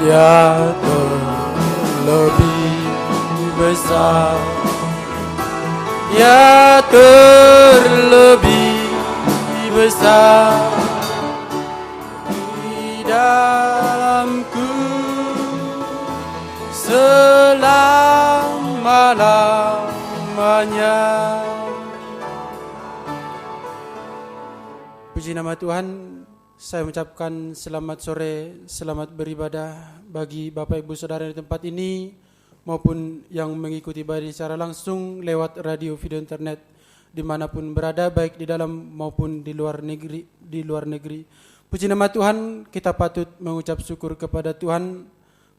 Ya terlebih besar, ya terlebih besar di dalamku selama-lamanya. Puji nama Tuhan. Saya mengucapkan selamat sore, selamat beribadah bagi Bapak Ibu Saudara di tempat ini maupun yang mengikuti ibadah secara langsung lewat radio, video, internet dimanapun berada, baik di dalam maupun di luar negeri. Puji nama Tuhan, kita patut mengucap syukur kepada Tuhan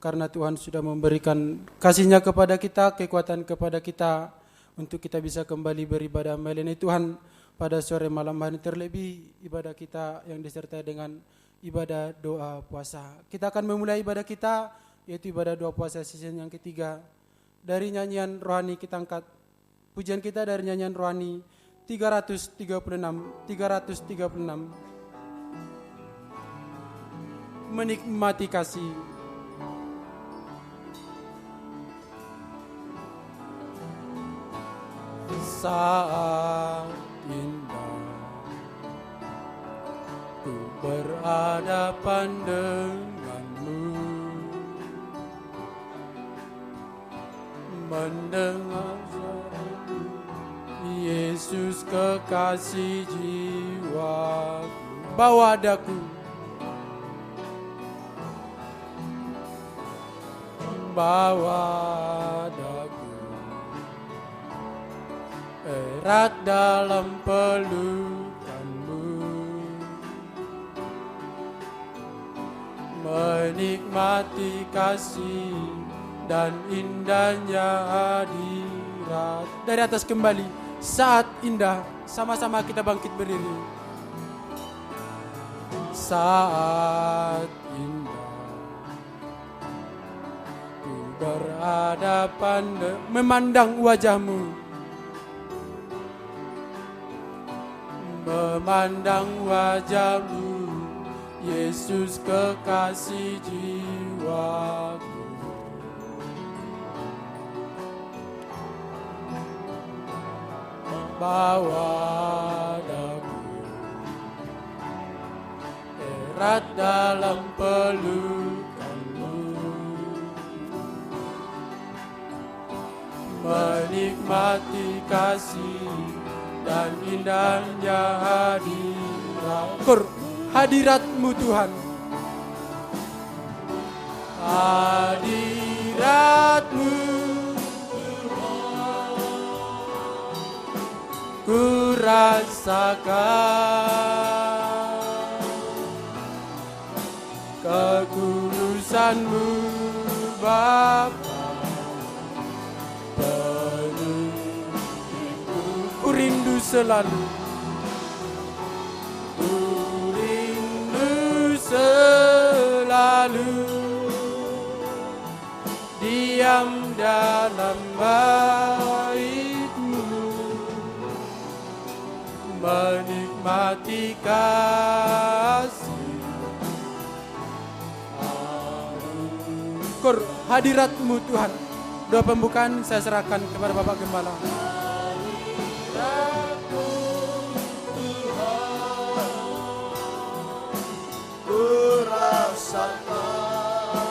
karena Tuhan sudah memberikan kasih-Nya kepada kita, kekuatan kepada kita untuk kita bisa kembali beribadah melayani Tuhan pada sore malam hari, terlebih ibadah kita yang disertai dengan ibadah doa puasa. Kita akan memulai ibadah kita, yaitu ibadah doa puasa season yang ketiga. Dari nyanyian rohani kita angkat pujian kita dari nyanyian rohani 336. Menikmati kasih. Saat indah ku berhadapan denganmu, mendengar suara Yesus kekasih jiwaku. Bawa daku, bawa daku erat dalam pelukanmu, menikmati kasih dan indahnya hadirat. Dari atas kembali, saat indah, sama-sama kita bangkit berdiri. Saat indah ku berhadapan memandang wajahmu, memandang wajahmu, Yesus kekasih jiwaku. Bawa daku erat dalam pelukanmu, menikmati kasih dan indahnya hadirat-Mu Tuhan. Hadirat-Mu ku rasakan, kekudusan-Mu Bapa penuh. Ku rindu selalu, ku rindu selalu diam dalam bait-Mu, menikmati kasih. Hadirat-Mu Tuhan. Doa pembukaan saya serahkan kepada Bapak Gembala. Ku rasakan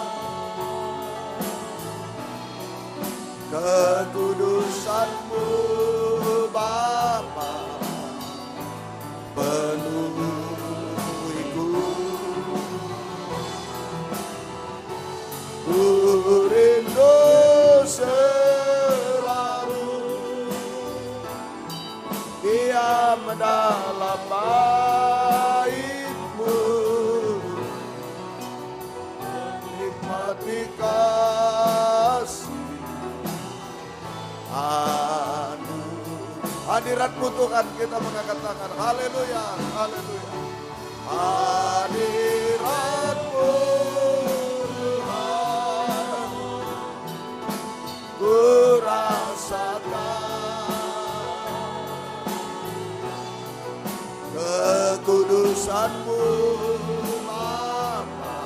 kekudusan-Mu Bapa penuhiku, ku rindu selalu diam dalam bait-Mu, menikmati kasih. Hadirat-Mu Tuhan, kita mengangkat tangan. Haleluya, haleluya. Hadirat-Mu Tuhan, ku rasakan kekudusan-Mu Bapa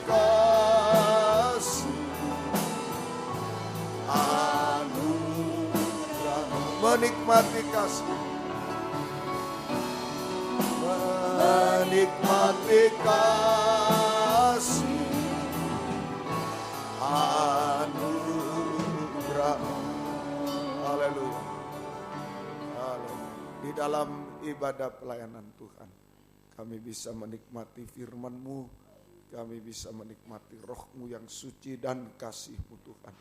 kasih, anugerah-Mu. Menikmati kasih, menikmati kasih, anugerah-Mu. Haleluya. Haleluya. Di dalam ibadah pelayanan Tuhan, kami bisa menikmati firman-Mu, kami bisa menikmati Roh-Mu yang suci dan kasih-Mu Tuhan.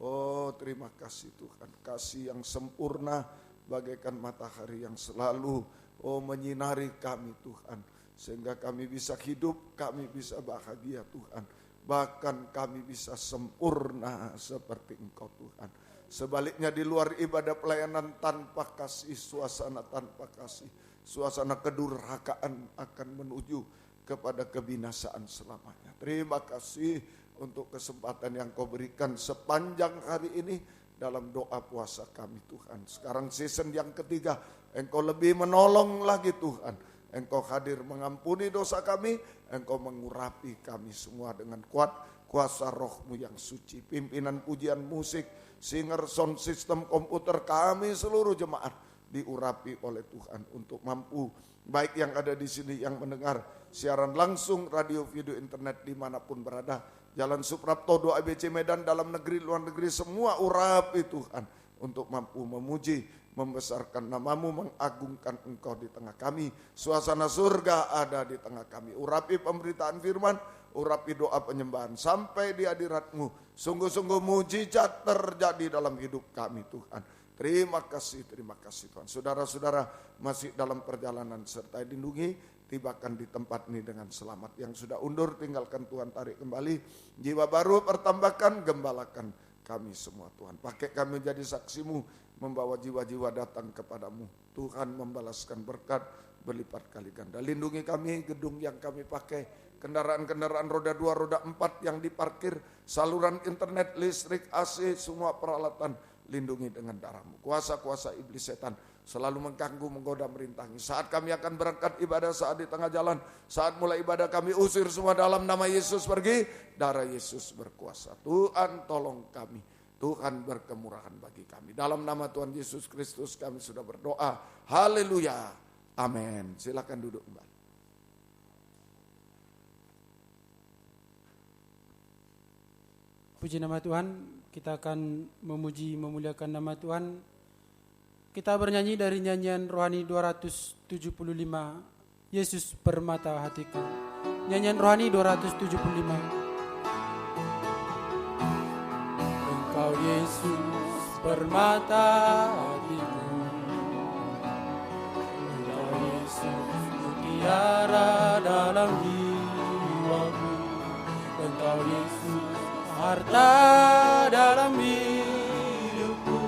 Oh, terima kasih Tuhan, kasih yang sempurna bagaikan matahari yang selalu menyinari kami Tuhan, sehingga kami bisa hidup, kami bisa bahagia Tuhan, bahkan kami bisa sempurna seperti Engkau Tuhan. Sebaliknya di luar ibadah pelayanan tanpa kasih, suasana tanpa kasih, suasana kedurhakaan akan menuju kepada kebinasaan selamanya. Terima kasih untuk kesempatan yang Kau berikan sepanjang hari ini dalam doa puasa kami Tuhan. Sekarang season yang ketiga, Engkau lebih menolong lagi Tuhan. Engkau hadir mengampuni dosa kami, Engkau mengurapi kami semua dengan kuat kuasa Roh-Mu yang suci. Pimpinan pujian musik, singer, sound system, komputer kami seluruh jemaat diurapi oleh Tuhan untuk mampu, baik yang ada di sini yang mendengar siaran langsung radio, video, internet dimanapun berada, Jalan Suprapto 2 ABC Medan, dalam negeri, luar negeri, semua urapi Tuhan untuk mampu memuji, membesarkan nama-Mu, mengagungkan Engkau di tengah kami. Suasana surga ada di tengah kami. Urapi pemberitaan firman, urapi doa penyembahan sampai di hadirat-Mu. Sungguh-sungguh mujizat terjadi dalam hidup kami Tuhan. Terima kasih Tuhan. Saudara-saudara masih dalam perjalanan serta dilindungi, tibakan di tempat ini dengan selamat. Yang sudah undur tinggalkan Tuhan tarik kembali. Jiwa baru pertambahkan, gembalakan kami semua Tuhan. Pakai kami jadi saksi-Mu, membawa jiwa-jiwa datang kepadamu. Tuhan membalaskan berkat berlipat kali ganda. Lindungi kami, gedung yang kami pakai, kendaraan-kendaraan roda 2, roda 4 yang diparkir, saluran internet, listrik, AC, semua peralatan. Lindungi dengan darah-Mu. Kuasa-kuasa iblis setan selalu mengganggu, menggoda, merintangi. Saat kami akan berangkat ibadah, saat di tengah jalan, saat mulai ibadah kami usir semua dalam nama Yesus pergi. Darah Yesus berkuasa. Tuhan tolong kami. Tuhan berkemurahan bagi kami. Dalam nama Tuhan Yesus Kristus kami sudah berdoa. Haleluya. Amin. Silakan duduk kembali. Puji nama Tuhan. Kita akan memuji, memuliakan nama Tuhan. Kita bernyanyi dari nyanyian rohani 275, Yesus permata hatiku. Nyanyian rohani 275. Engkau Yesus permata hatiku, Engkau Yesus mutiara dalam jiwaku, Engkau Yesus harta dalam hidupku,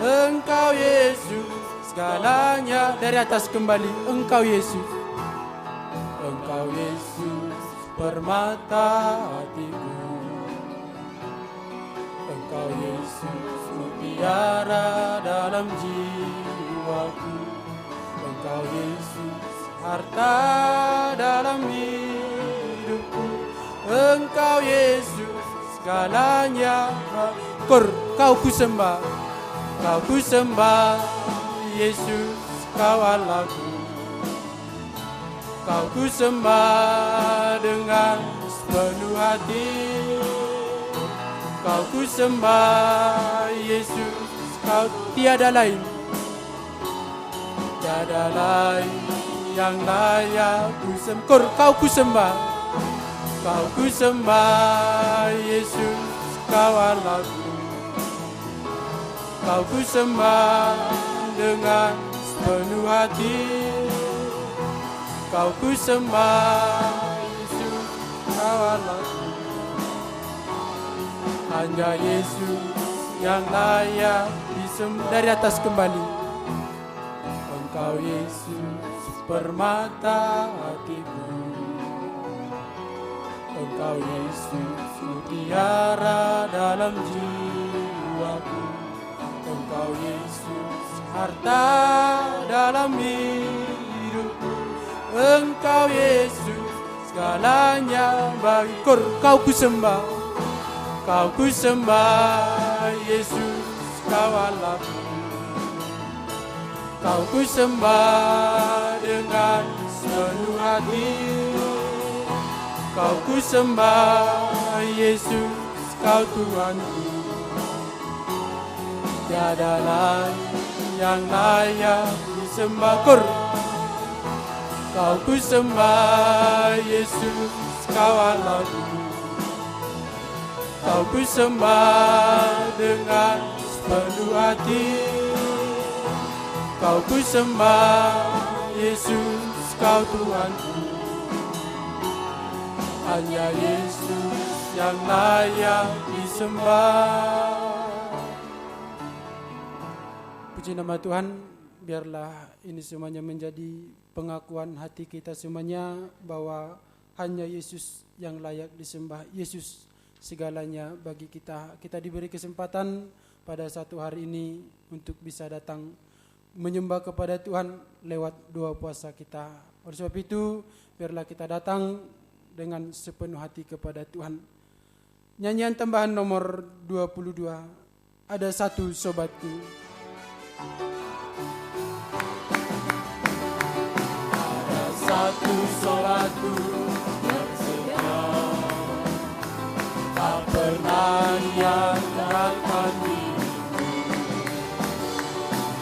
Engkau Yesus segalanya. Dari atas kembali, Engkau Yesus, Engkau Yesus permata hatiku, Engkau Yesus mutiara dalam jiwaku, Engkau Yesus harta dalam hidupku, Engkau Yesus segalanya. Kau ku sembah, Kau ku sembah, Yesus Kau Allahku. Kau ku sembah dengan sepenuh hati, Kau ku sembah, Yesus Kau tiada lain, tiada lain yang layak ku sembah. Kau ku sembah, Kau ku sembah, Yesus Kau Allahku. Kau ku sembah dengan sepenuh hati, Kau ku sembah, Yesus Kau Allahku. Hanya Yesus yang layak disembah. Dari atas kembali, Engkau Yesus permata hatiku, Engkau Yesus mutiara dalam jiwaku, Engkau Yesus harta dalam hidupku, Engkau Yesus segalanya bagi kau ku sembah, kau ku sembah Yesus, kau Allahku. Kau ku sembah dengan sepenuh hati, kau ku sembah Yesus, kau Tuhanku. Tiada lain yang layak disembah. Kau ku sembah Yesus, kau Allahku. Kau ku sembah dengan sepenuh hati, kau ku sembah Yesus, kau Tuhanku. Hanya Yesus yang layak disembah. Puji nama Tuhan. Biarlah ini semuanya menjadi pengakuan hati kita semuanya bahwa hanya Yesus yang layak disembah. Yesus segalanya bagi kita. Kita diberi kesempatan pada satu hari ini untuk bisa datang menyembah kepada Tuhan lewat doa puasa kita. Oleh sebab itu, biarlah kita datang dengan sepenuh hati kepada Tuhan. Nyanyian tambahan nomor 22. Ada satu sobatku. Ada satu sobatku yang setia, tak pernah meninggalkan diriku.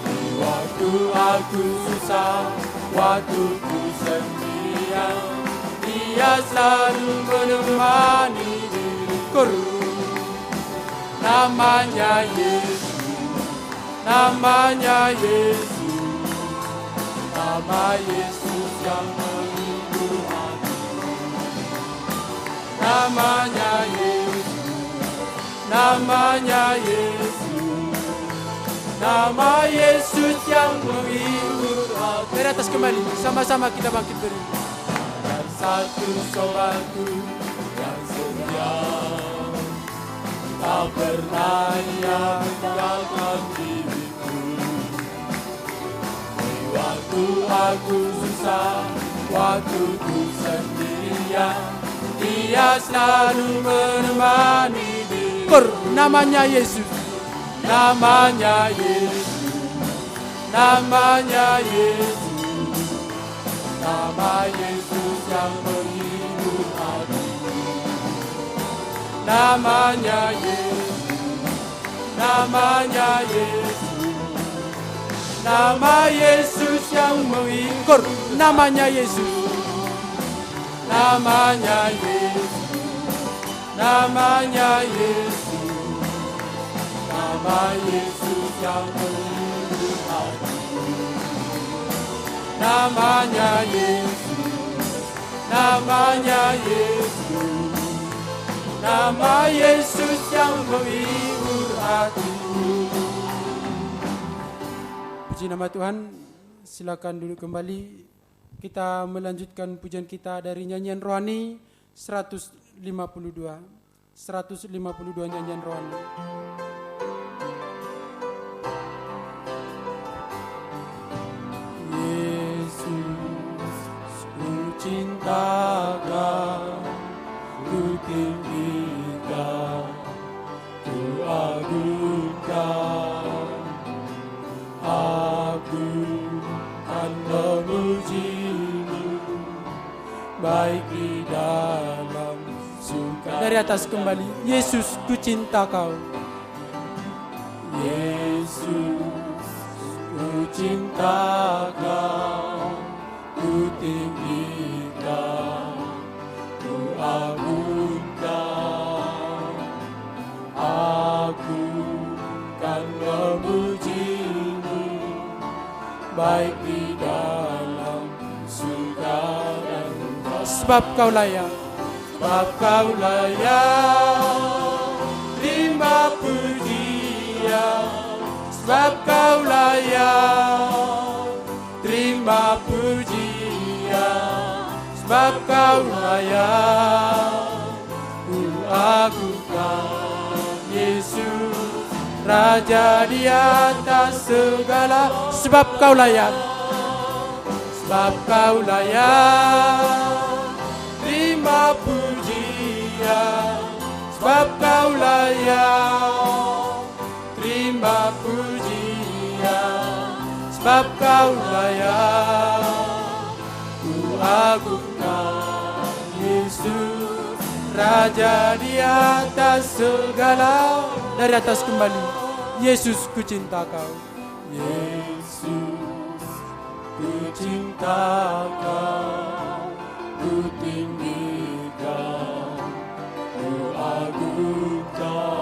Di waktu aku susah, waktu ku sendirian, Dia selalu menemani diriku. Namanya Yesus, namanya Yesus, nama Yesus yang menghibur hatiku. Namanya Yesus, namanya Yesus, nama Yesus yang menghibur hatiku. Dari atas kembali, sama-sama kita bangkit berdiri. Ada satu sobatku yang setia, tak pernah ia meninggalkan diriku. Di waktu aku susah, waktu ku sendirian, Dia selalu menemani diriku. Namanya Yesus, namanya Yesus, namanya Yesus, nama Yesus yang menghibur hatiku. Namanya Yesus, namanya Yesus, nama Yesus yang menghibur. Namanya Yesus, namanya Yesus, namanya Yesus, nama Yesus yang menghibur hatiku. Namanya Yesus, namanya Yesus, nama Yesus yang menghibur hatiku. Puji nama Tuhan. Silakan duduk kembali. Kita melanjutkan pujian kita dari nyanyian rohani 152. 152 nyanyian rohani. Yesus, ku cinta Kau, ku tinggikan, ku agungkan. Aku akan memuji-Mu, baik di dalam suka. Dari atas kembali. Yesus, ku cinta Kau. Yesus, ku cinta Kau, ku tinggikan, ku agungkan. Aku kan memuji-Mu, baik di dalam surga dan duka. Sebab Kau layak, sebab Kau layak terima pujian. Sebab Kau layak terima pujian. Sebab Kau layak ku agungkan. Yesus, Raja di atas segala. Sebab Kau layak, sebab Kau layak terima pujian, sebab Kau layak. Terima pujian, sebab Kau layak. Ku agungkan Yesus, Raja di atas segala. Dari atas kembali, Yesus ku cinta Kau. Yesus ku cinta Kau, ku tinggikan, ku agungkan.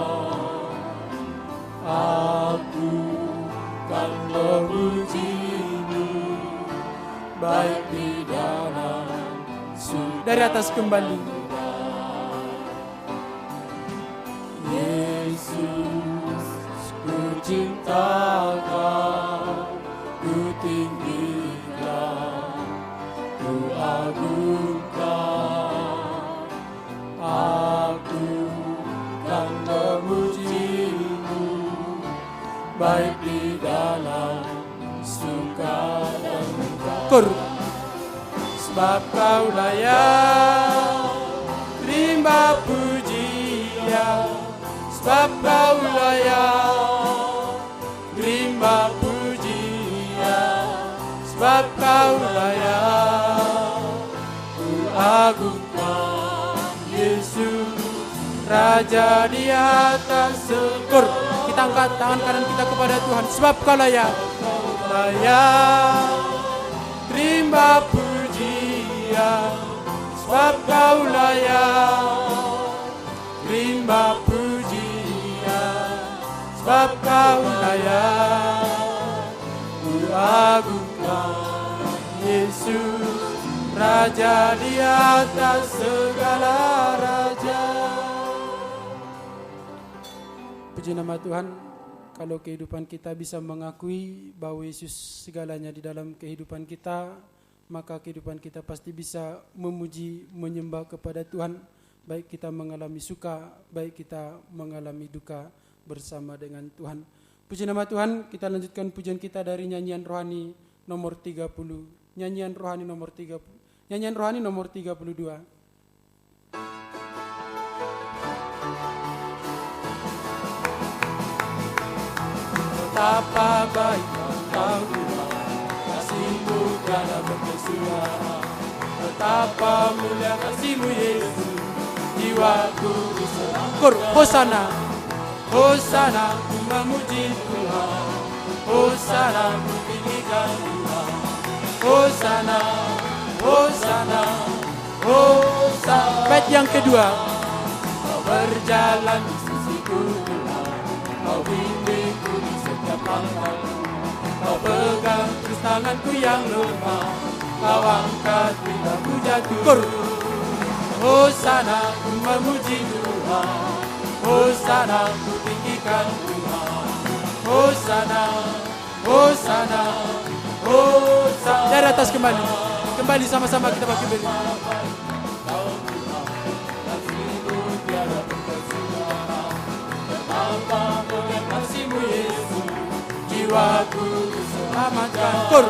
Aku kan memuji-Mu, baik di dalam surga. Dari atas kembali, Yesus ku cinta Kau, ku tinggikan, ku agungkan. Aku kan memuji-Mu, baik di dalam suka dan duka. Sebab Kau layak, terima pujian. Sebab Kau layak, terima pujian. Sebab Kau layak. Ku agungkan Yesus, Raja di atas segala. Kita angkat tangan kanan kita kepada Tuhan. Sebab Kau layak, layak, terima pujian. Sebab Kau layak, terima pujian. Sebab Kau layak. Ku agungkan Yesus, Raja di atas segala raja. Puji nama Tuhan. Kalau kehidupan kita bisa mengakui bahwa Yesus segalanya di dalam kehidupan kita, maka kehidupan kita pasti bisa memuji, menyembah kepada Tuhan. Baik kita mengalami suka, baik kita mengalami duka bersama dengan Tuhan. Puji nama Tuhan. Kita lanjutkan pujian kita dari nyanyian rohani nomor 30. Nyanyian rohani nomor 30. Nyanyian rohani nomor 32. Betapa baik Engkau Tuhan, kasih-Mu tiada berkesudahan. Betapa mulia kasih-Mu Yesus, jiwaku berseru. Hosana, Hosana, ku memuji Tuhan. Hosana, ku tinggikan Tuhan. Hosana, Hosana, Hosana. Bait yang kedua. Kau berjalan di sisiku Tuhan, Kau bimbingku di setiap langkahku. Kau pegang terus tanganku yang lemah, Kau angkat bila ku jatuh. Hosana, ku memuji Tuhan. Hosana, ku tinggikan Tuhan. Hosana, Hosana, Hosana. Dari atas kembali. Kembali sama-sama kita pakai beli. Kasih-Mu Yesus, jiwaku selamatkan.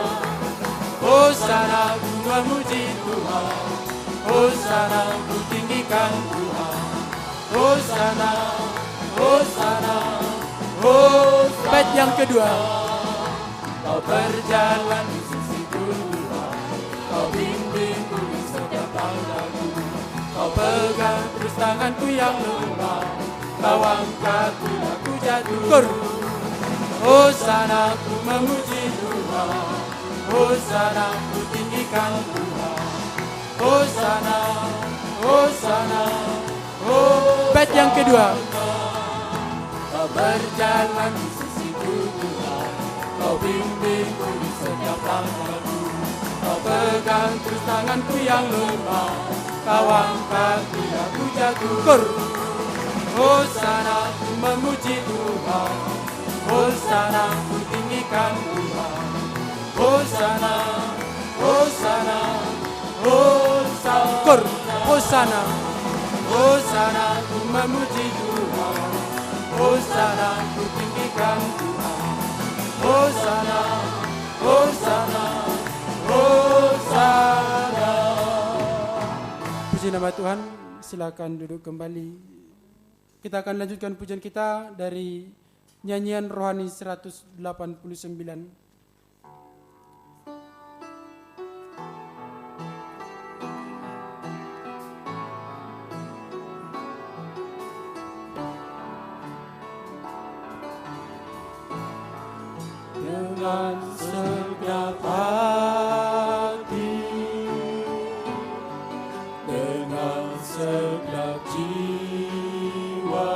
Hosana, ku memuji Tuhan. Hosana, ku tinggikan Tuhan. Hosana, Hosana, Hosana. Bait yang kedua. Kau berjalan di sisiku Tuhan, Kau bimbingku di setiap langkahku. Kau pegang terus tanganku yang lemah, Kau angkat bila ku jatuh. Hosana, ku memuji Tuhan. Hosana, ku tinggikan Tuhan. Hosana, Hosana, Hosana. Bait yang kedua. Kau berjalan di sisiku Tuhan, Kau bimbingku di setiap langkahku. Kau pegang terus tanganku yang lemah, Kau angkat bila ku jatuh. Hosana, ku memuji Tuhan. Hosana, ku tinggikan Tuhan. Hosana, Hosana, Hosana. Hosana, Hosana, ku memuji Tuhan. Hosana, ku tinggikan Tuhan. Hosana, Hosana, Hosana. Puji nama Tuhan, silakan duduk kembali. Kita akan lanjutkan pujian kita dari nyanyian rohani 189. Dengan segenap hati, dengan segenap jiwa,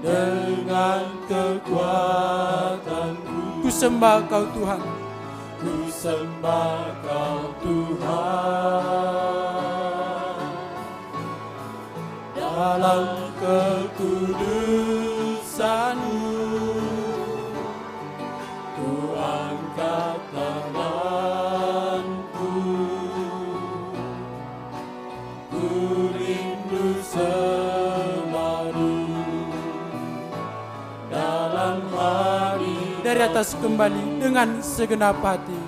dengan kekuatanku, ku sembah Kau Tuhan, ku sembah Kau Tuhan, dalam kekudusan-Mu. Dari atas kembali dengan segenap hati,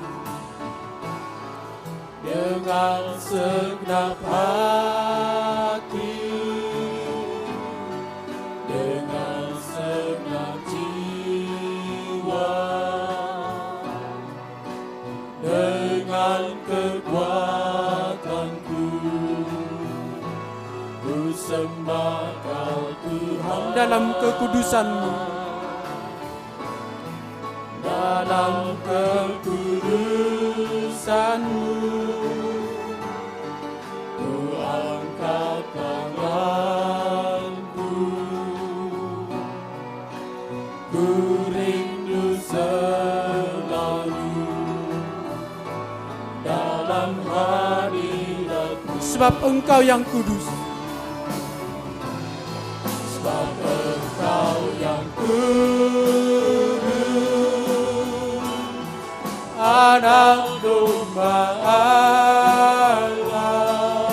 dengan segenap hati, dengan segenap jiwa, dengan kekuatanku, ku sembah Kau Tuhan dalam kekudusan-Mu. Dalam kekudusan-Mu, ku angkat tanganku, ku rindu selalu dalam hadirat-Mu. Sebab Engkau yang kudus, sebab Engkau yang kudus, Anak domba Allah,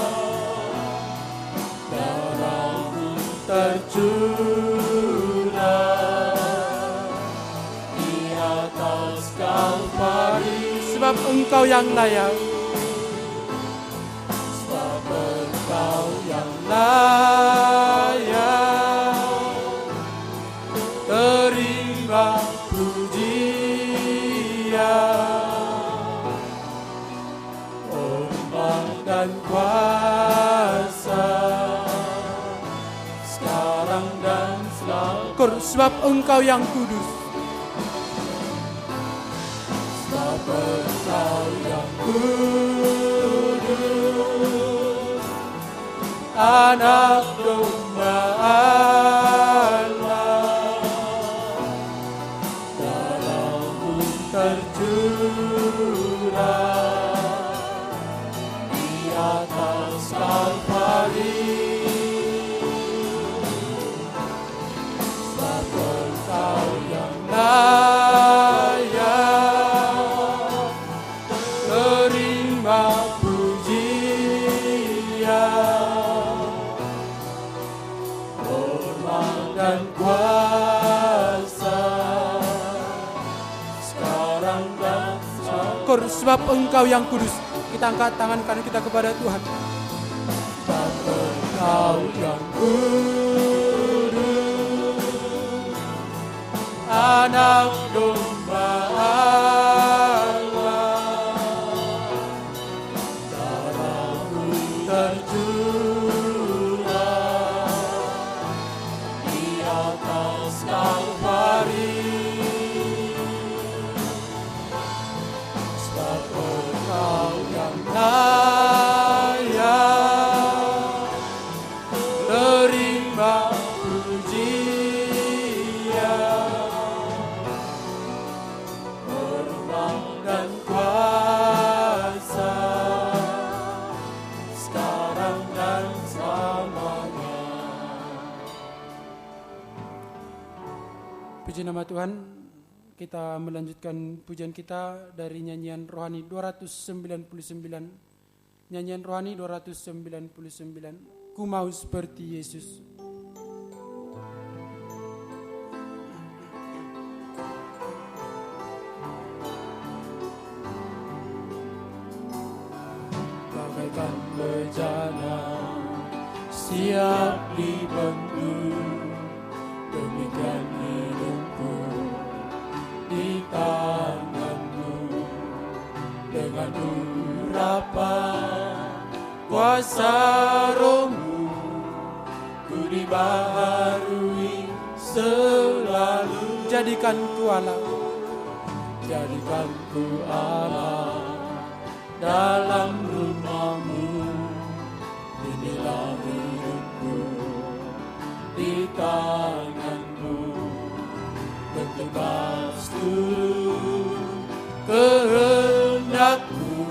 darah-Mu tercurah di atas Kalvari. Sebab Engkau yang layak, sebab Engkau yang layak, terima pujian dan kuasa sekarang dan selalu. Sebab Engkau yang kudus, sebab Engkau yang kudus, Anak domba Allah, darah-Mu tercurah atas Kalvari. Sebab Engkau yang layak, terima pujian, hormat dan kuasa sekarang dan selalu. Sebab Engkau yang kudus. Kita angkat tangan kanan kita kepada Tuhan. Sebab Engkau yang kudus, Anak domba Allah, darah-Mu tercurah di atas Kalvari. Sebab Engkau yang layak, terima pujian, hormat dan kuasa sekarang dan selamanya. Puji nama Tuhan. Kita melanjutkan pujian kita dari nyanyian rohani 299. Nyanyian rohani 299. Ku mau seperti Yesus. Bagai bagaikan bejana siap dibentuk. Demikian hidupku di tangan-Mu, dengan urapan kuasa Roh-Mu, ku dibaharui selalu. Jadikan ku Allah, jadikan ku Allah dalam rumah-Mu. Inilah hidupku di tangan-Mu, bentuklah seluruh kehendak-Mu,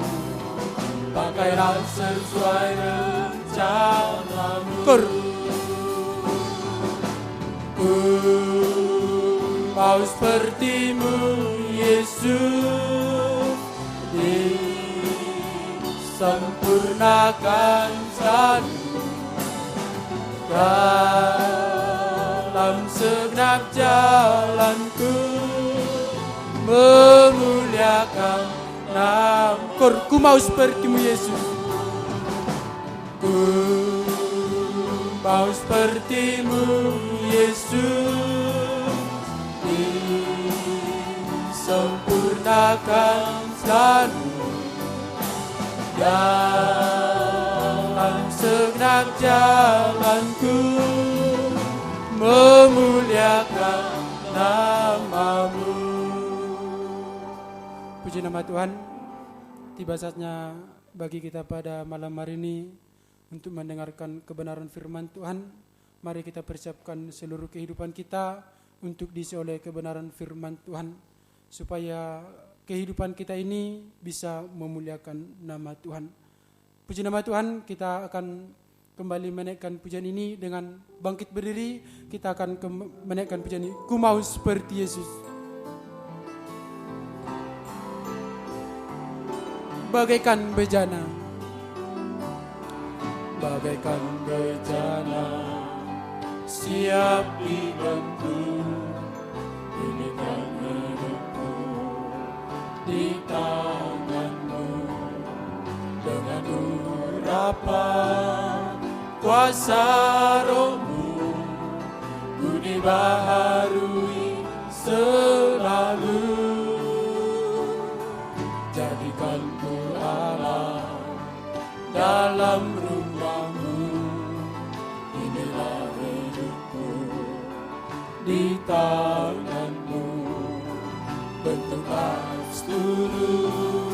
pakailah sesuai rencana-Mu. Ku mau seperti-Mu Yesus, disempurnakan selalu dalam segenap jalanku, memuliakan nama-Mu. Ku mau seperti-Mu Yesus, ku mau seperti-Mu Yesus, disempurnakan selalu dalam segenap jalanku, memuliakan nama-Mu. Puji nama Tuhan. Tiba saatnya bagi kita pada malam hari ini untuk mendengarkan kebenaran firman Tuhan. Mari kita persiapkan seluruh kehidupan kita untuk diisi oleh kebenaran firman Tuhan, supaya kehidupan kita ini bisa memuliakan nama Tuhan. Puji nama Tuhan. Kita akan kembali menaikkan pujian ini dengan bangkit berdiri. Kita akan menaikkan pujian ini, ku mau seperti Yesus. Bagaikan bejana, bagaikan bejana siap dibentuk. Inikan hidupku di tangan-Mu, dengan urapan kuasa Roh-Mu, ku dibaharui selalu. Jadikan ku Allah dalam rumah-Mu. Inilah hidupku di tangan-Mu, bentuklah seluruh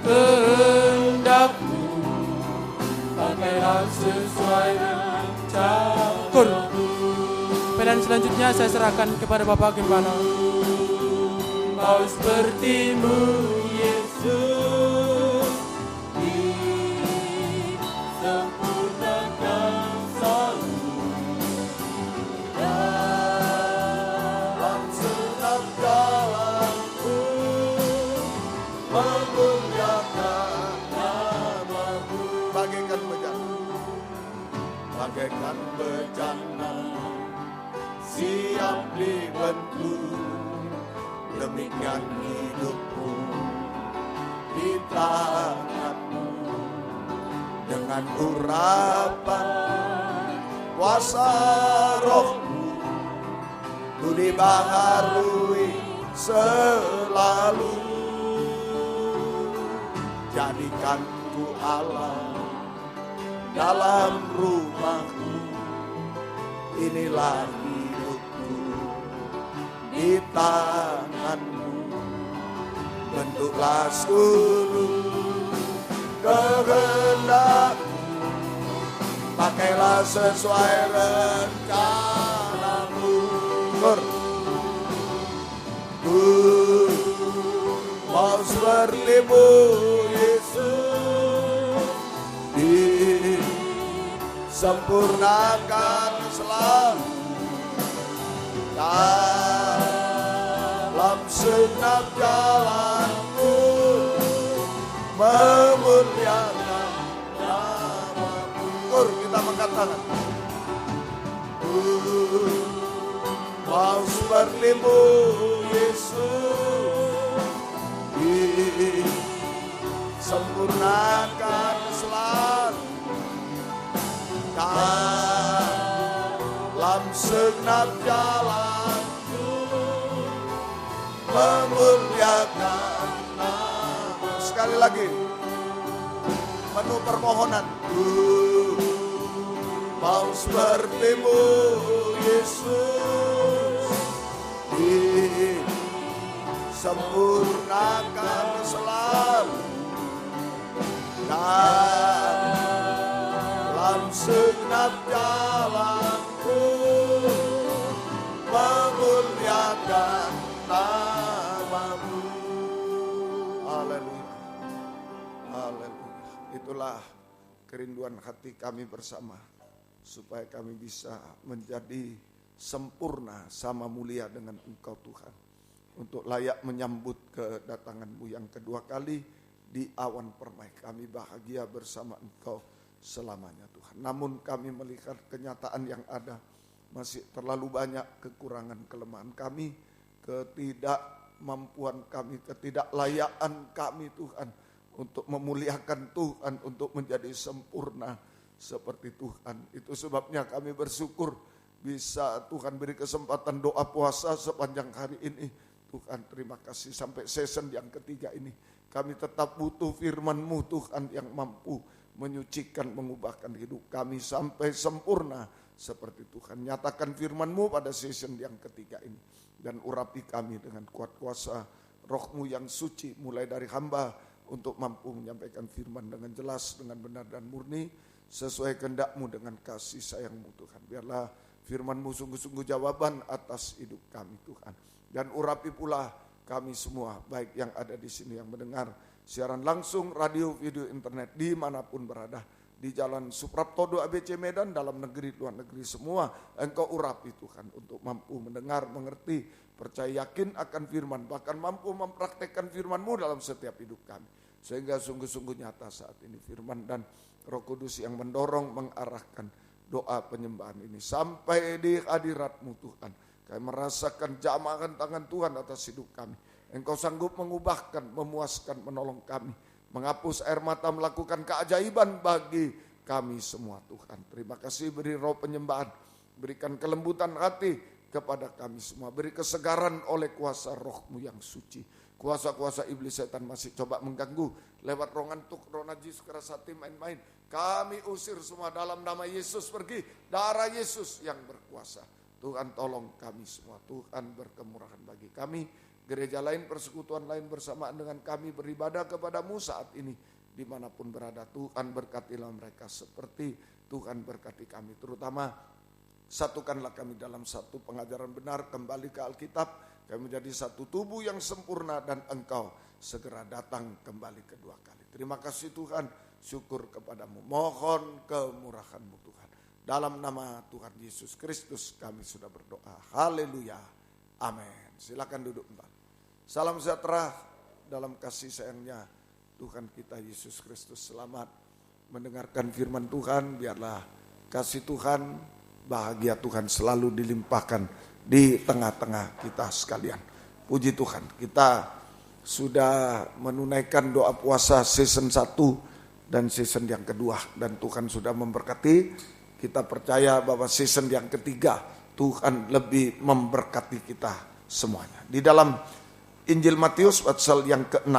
kehendak-Mu, pakailah sesuai rencana-Mu. Dan selanjutnya saya serahkan kepada Bapak Gembala. Mau seperti-Mu Yesus, disempurnakan selalu dalam segenap jalanku, memuliakan nama-Mu. Bagaikan bejana, bagaikan bejana siap dibentuk. Demikian hidupku di tangan-Mu, dengan urapan kuasa Roh-Mu, ku dibaharui selalu. Jadikan ku Allah dalam rumah-Mu. Inilah hidupku di tangan-Mu, bentuklah seluruh kehendak-Mu, pakailah sesuai rencana-Mu. Ku mau seperti-Mu Yesus, disempurnakan selalu dalam segenap jalanku, memuliakan nama-Mu. Kita angkat tangan. Mau seperti-Mu Yesus, disempurnakan selalu segenap jalanku, memuliakan nama. Sekali lagi, penuh permohonan. Mau sepertimu Yesus, disempurnakan selalu dalam segenap jalanku, memuliakan namamu. Haleluya, haleluya. Itulah kerinduan hati kami bersama, supaya kami bisa menjadi sempurna sama mulia dengan Engkau Tuhan, untuk layak menyambut kedatangan-Mu yang kedua kali di awan permai. Kami bahagia bersama Engkau selamanya Tuhan. Namun kami melihat kenyataan yang ada, masih terlalu banyak kekurangan kelemahan kami, ketidakmampuan kami, ketidaklayaan kami Tuhan, untuk memuliakan Tuhan, untuk menjadi sempurna seperti Tuhan. Itu sebabnya kami bersyukur bisa Tuhan beri kesempatan doa puasa sepanjang hari ini. Tuhan terima kasih sampai season yang ketiga ini. Kami tetap butuh firman-Mu Tuhan yang mampu menyucikan, mengubahkan hidup kami sampai sempurna seperti Tuhan. Nyatakan firman-Mu pada season yang ketiga ini. Dan urapi kami dengan kuat kuasa Roh-Mu yang suci, mulai dari hamba untuk mampu menyampaikan firman dengan jelas, dengan benar dan murni, sesuai kehendak-Mu dengan kasih sayang-Mu Tuhan. Biarlah firman-Mu sungguh-sungguh jawaban atas hidup kami Tuhan. Dan urapi pula kami semua, baik yang ada di sini yang mendengar siaran langsung, radio, video, internet, dimanapun berada, di Jalan Supraptodo ABC Medan, dalam negeri, luar negeri semua, Engkau urapi Tuhan untuk mampu mendengar, mengerti, percaya, yakin akan firman, bahkan mampu mempraktekkan firman-Mu dalam setiap hidup kami. Sehingga sungguh-sungguh nyata saat ini firman dan Roh Kudus yang mendorong, mengarahkan doa penyembahan ini sampai di hadirat-Mu Tuhan. Kami merasakan jamahan tangan Tuhan atas hidup kami. Engkau sanggup mengubahkan, memuaskan, menolong kami, menghapus air mata, melakukan keajaiban bagi kami semua Tuhan. Terima kasih, beri roh penyembahan, berikan kelembutan hati kepada kami semua, beri kesegaran oleh kuasa Roh-Mu yang suci. Kuasa-kuasa iblis setan masih coba mengganggu lewat roh ngantuk, roh najis, keras hati, main-main. Kami usir semua dalam nama Yesus, pergi. Darah Yesus yang berkuasa. Tuhan tolong kami semua. Tuhan berkemurahan bagi kami. Gereja lain, persekutuan lain bersamaan dengan kami beribadah kepada-Mu saat ini. Dimanapun berada, Tuhan berkatilah mereka seperti Tuhan berkati kami. Terutama satukanlah kami dalam satu pengajaran benar, kembali ke Alkitab. Kami menjadi satu tubuh yang sempurna dan Engkau segera datang kembali kedua kali. Terima kasih Tuhan, syukur kepada-Mu. Mohon kemurahan-Mu Tuhan. Dalam nama Tuhan Yesus Kristus kami sudah berdoa. Haleluya. Amin. Silakan duduk kembali. Salam sejahtera dalam kasih sayangnya Tuhan kita Yesus Kristus. Selamat mendengarkan firman Tuhan. Biarlah kasih Tuhan, bahagia Tuhan selalu dilimpahkan di tengah-tengah kita sekalian. Puji Tuhan, kita sudah menunaikan doa puasa season 1 dan season yang kedua. Dan Tuhan sudah memberkati. Kita percaya bahwa season yang ketiga Tuhan lebih memberkati kita semuanya. Di dalam Injil Matius pasal yang ke-6,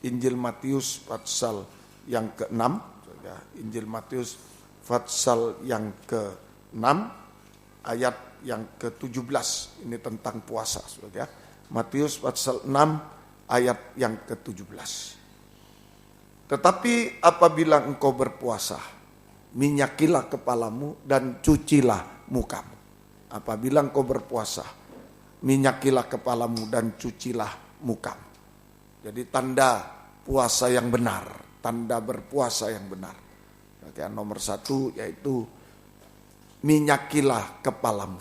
Injil Matius pasal yang ke-6, Injil Matius pasal yang ke-6 ayat yang ke-17, ini tentang puasa, saudara. Matius pasal 6 ayat yang ke-17. Tetapi apabila engkau berpuasa, minyakilah kepalamu dan cucilah mukamu. Apabila engkau berpuasa, minyakilah kepalamu dan cucilah mukamu. Jadi tanda puasa yang benar, tanda berpuasa yang benar. Yang nomor 1 yaitu minyakilah kepalamu.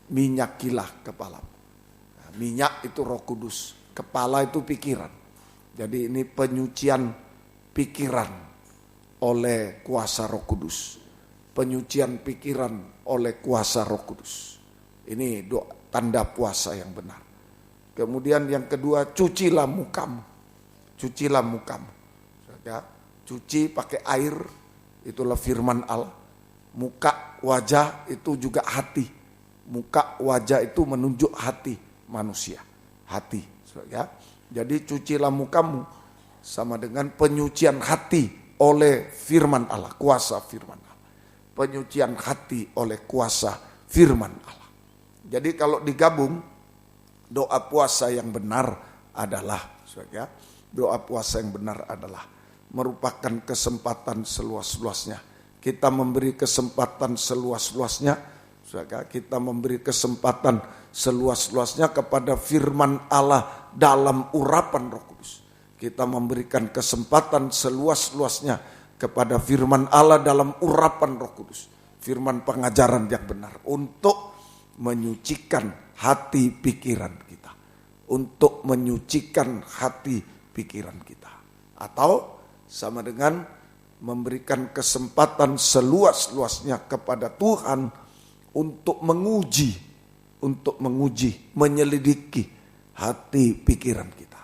Minyakilah kepalamu. Nah, minyak itu Roh Kudus, kepala itu pikiran. Jadi ini penyucian pikiran oleh kuasa Roh Kudus. Penyucian pikiran oleh kuasa Roh Kudus. Ini tanda puasa yang benar. Kemudian yang kedua, cucilah mukamu. Cucilah mukamu. Ya, cuci pakai air, itulah firman Allah. Muka, wajah itu juga hati. Muka, wajah itu menunjuk hati manusia. Hati. Ya. Jadi cucilah mukamu sama dengan penyucian hati oleh firman Allah. Kuasa firman Allah. Penyucian hati oleh kuasa firman Allah. Jadi kalau digabung, doa puasa yang benar adalah, ya, doa puasa yang benar adalah merupakan kesempatan seluas-luasnya. Kita memberi kesempatan seluas-luasnya, kita memberi kesempatan seluas-luasnya kepada firman Allah dalam urapan Roh Kudus. Kita memberikan kesempatan seluas-luasnya kepada firman Allah dalam urapan Roh Kudus. Firman pengajaran yang benar untuk menyucikan hati pikiran kita. Untuk menyucikan hati pikiran kita. Atau sama dengan memberikan kesempatan seluas-luasnya kepada Tuhan untuk menguji, menyelidiki hati pikiran kita.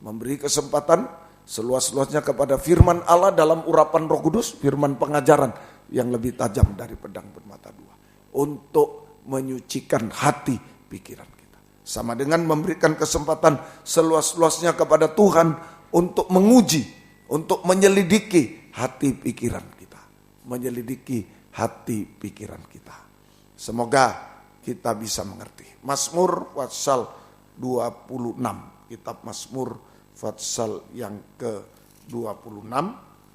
Memberi kesempatan seluas-luasnya kepada firman Allah dalam urapan Roh Kudus, firman pengajaran yang lebih tajam dari pedang bermata dua. Untuk menyucikan hati pikiran kita. Sama dengan memberikan kesempatan seluas-luasnya kepada Tuhan untuk menguji, untuk menyelidiki hati pikiran kita. Menyelidiki hati pikiran kita. Semoga kita bisa mengerti. Mazmur pasal 26. Kitab Mazmur pasal yang ke-26.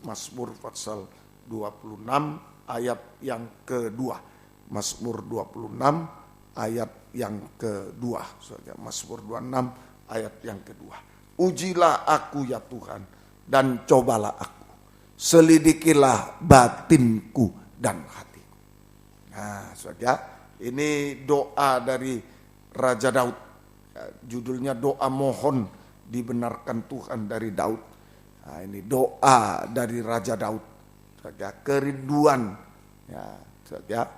Mazmur pasal 26 ayat yang kedua. Mazmur 26 ayat yang kedua. Mazmur 26 ayat yang kedua. Ujilah aku ya Tuhan dan cobalah aku. Selidikilah batinku dan hatiku. Nah, saudara, ini doa dari Raja Daud. Judulnya doa mohon dibenarkan Tuhan dari Daud. Nah, ini doa dari Raja Daud. Saudara, kerinduan. Ya, saudara,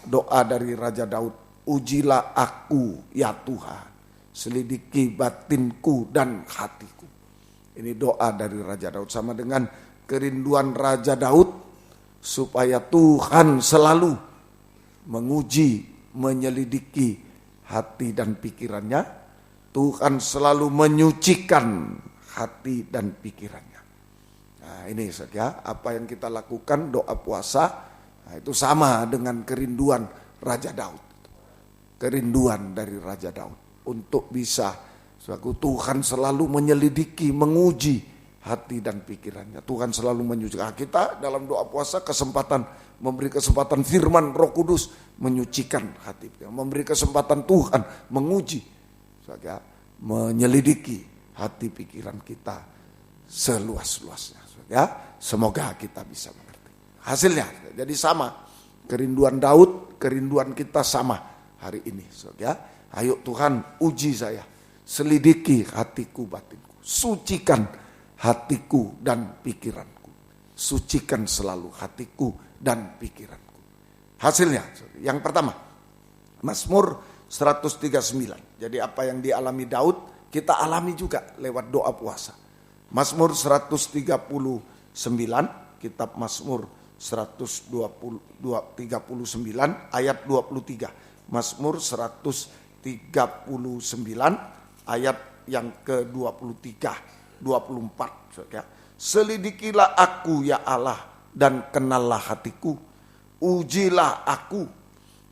doa dari Raja Daud. Ujilah aku ya Tuhan. Selidiki batinku dan hatiku. Ini doa dari Raja Daud. Sama dengan kerinduan Raja Daud supaya Tuhan selalu menguji, menyelidiki hati dan pikirannya. Tuhan selalu menyucikan hati dan pikirannya. Nah, ini saja apa yang kita lakukan doa puasa. Nah, itu sama dengan kerinduan Raja Daud. Kerinduan dari Raja Daud untuk bisa Tuhan selalu menyelidiki, menguji hati dan pikirannya. Tuhan selalu menyucikan. Kita dalam doa puasa memberi kesempatan firman Roh Kudus menyucikan hati. Memberi kesempatan Tuhan menguji, menyelidiki hati pikiran kita seluas-luasnya. Semoga kita bisa mengerti. Hasilnya jadi sama. Kerinduan Daud, kerinduan kita sama hari ini. Ayo Tuhan uji saya. Selidiki hatiku batinku. Sucikan hatiku dan pikiranku. Sucikan selalu hatiku dan pikiranku. Hasilnya yang pertama, Mazmur 139. Jadi apa yang dialami Daud kita alami juga lewat doa puasa. Mazmur 139, kitab Mazmur 139 ayat 23. Mazmur 139 ayat yang ke-23, 24. Selidikilah aku ya Allah dan kenallah hatiku. Ujilah aku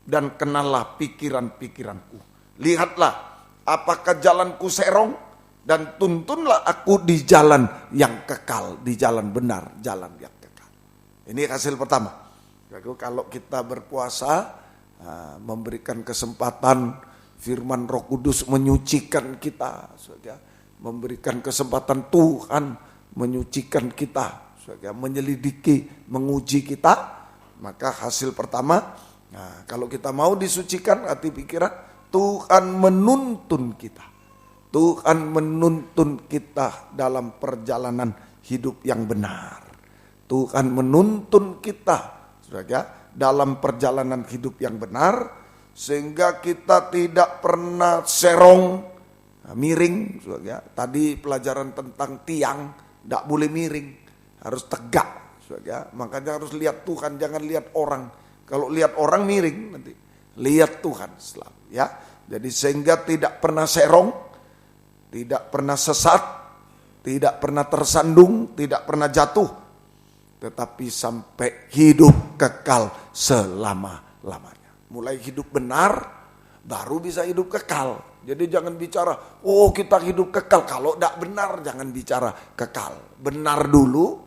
dan kenallah pikiran-pikiranku. Lihatlah apakah jalanku serong dan tuntunlah aku di jalan yang kekal, di jalan benar, jalan yang kekal. Ini hasil pertama. Kalau kita berpuasa, memberikan kesempatan firman Roh Kudus menyucikan kita, memberikan kesempatan Tuhan menyucikan kita, menyelidiki, menguji kita, maka hasil pertama, kalau kita mau disucikan hati pikiran, Tuhan menuntun kita. Tuhan menuntun kita dalam perjalanan hidup yang benar. Tuhan menuntun kita dalam perjalanan hidup yang benar, sehingga kita tidak pernah serong, miring. Tadi pelajaran tentang tiang, tidak boleh miring, harus tegak. Makanya harus lihat Tuhan, jangan lihat orang. Kalau lihat orang miring nanti. Lihat Tuhan selalu, ya. Jadi sehingga tidak pernah serong, tidak pernah sesat, tidak pernah tersandung, tidak pernah jatuh, tetapi sampai hidup kekal selama-lamanya. Mulai hidup benar, baru bisa hidup kekal. Jadi jangan bicara, oh kita hidup kekal. Kalau tidak benar, jangan bicara kekal. Benar dulu,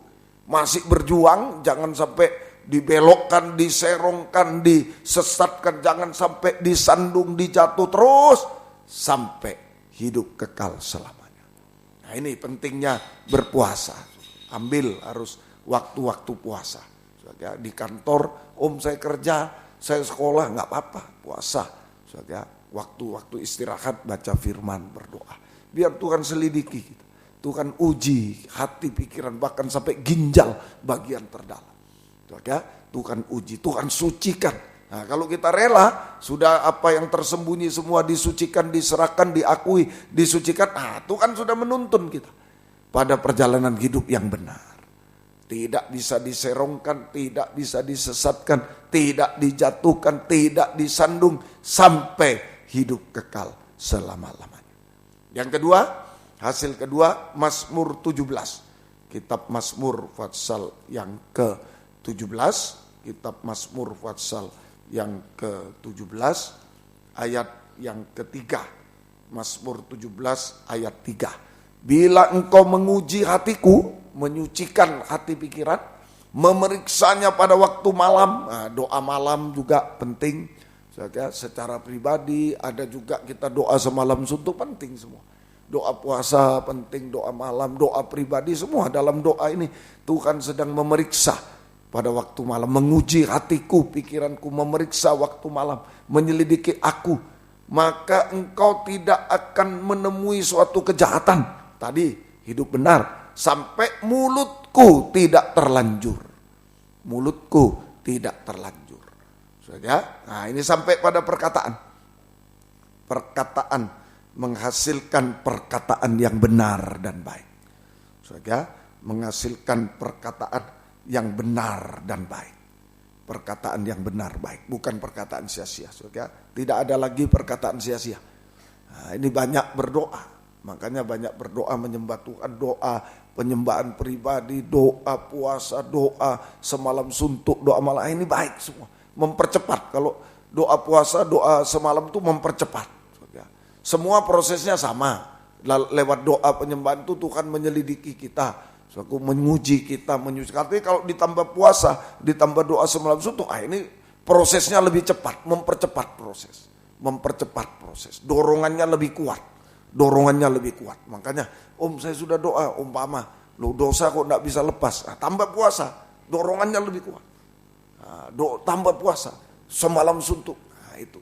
masih berjuang, jangan sampai dibelokkan, diserongkan, disesatkan, jangan sampai disandung, dijatuh terus sampai hidup kekal selamanya. Nah ini pentingnya berpuasa. Ambil harus waktu-waktu puasa. Di kantor, saya kerja, saya sekolah, nggak apa-apa, puasa. Waktu-waktu istirahat, baca firman, berdoa. Biar Tuhan selidiki kita. Tuhan uji hati, pikiran, bahkan sampai ginjal bagian terdalam. Tuhan uji, Tuhan sucikan. Nah, kalau kita rela, sudah apa yang tersembunyi semua disucikan, diserahkan, diakui, disucikan. Nah, Tuhan sudah menuntun kita pada perjalanan hidup yang benar. Tidak bisa diserongkan, tidak bisa disesatkan, tidak dijatuhkan, tidak disandung, sampai hidup kekal selama-lamanya. Yang kedua, hasil kedua, Mazmur 17. Kitab Mazmur pasal yang ke-17, kitab Mazmur pasal yang ke-17 ayat yang ketiga. Mazmur 17 ayat 3. Bila engkau menguji hatiku, menyucikan hati pikiran, memeriksanya pada waktu malam. Nah, doa malam juga penting. Secara pribadi ada juga kita doa semalam suntuk, penting semua. Doa puasa penting, doa malam, doa pribadi, semua dalam doa ini Tuhan sedang memeriksa pada waktu malam, menguji hatiku, pikiranku, memeriksa waktu malam, menyelidiki aku. Maka engkau tidak akan menemui suatu kejahatan. Tadi hidup benar, sampai mulutku tidak terlanjur. Mulutku tidak terlanjur. Nah ini sampai pada perkataan. Perkataan menghasilkan perkataan yang benar dan baik. Menghasilkan perkataan yang benar dan baik. Perkataan yang benar baik, bukan perkataan sia-sia. Tidak ada lagi perkataan sia-sia. Nah, ini banyak berdoa. Makanya banyak berdoa menyembah Tuhan, doa penyembahan pribadi, doa puasa, doa semalam suntuk, doa malam. Ini baik semua. Mempercepat. Kalau doa puasa, doa semalam itu mempercepat. Semua prosesnya sama. Lewat doa penyembahan itu Tuhan menyelidiki kita. Menguji kita, menyucikan. Tapi kalau ditambah puasa, ditambah doa semalam suntuk, ini prosesnya lebih cepat, mempercepat proses. Mempercepat proses. Dorongannya lebih kuat. Dorongannya lebih kuat. Makanya, saya sudah doa, umpama, dosa kok enggak bisa lepas. Nah, tambah puasa, dorongannya lebih kuat. Tambah puasa, semalam suntuk. Nah, itu.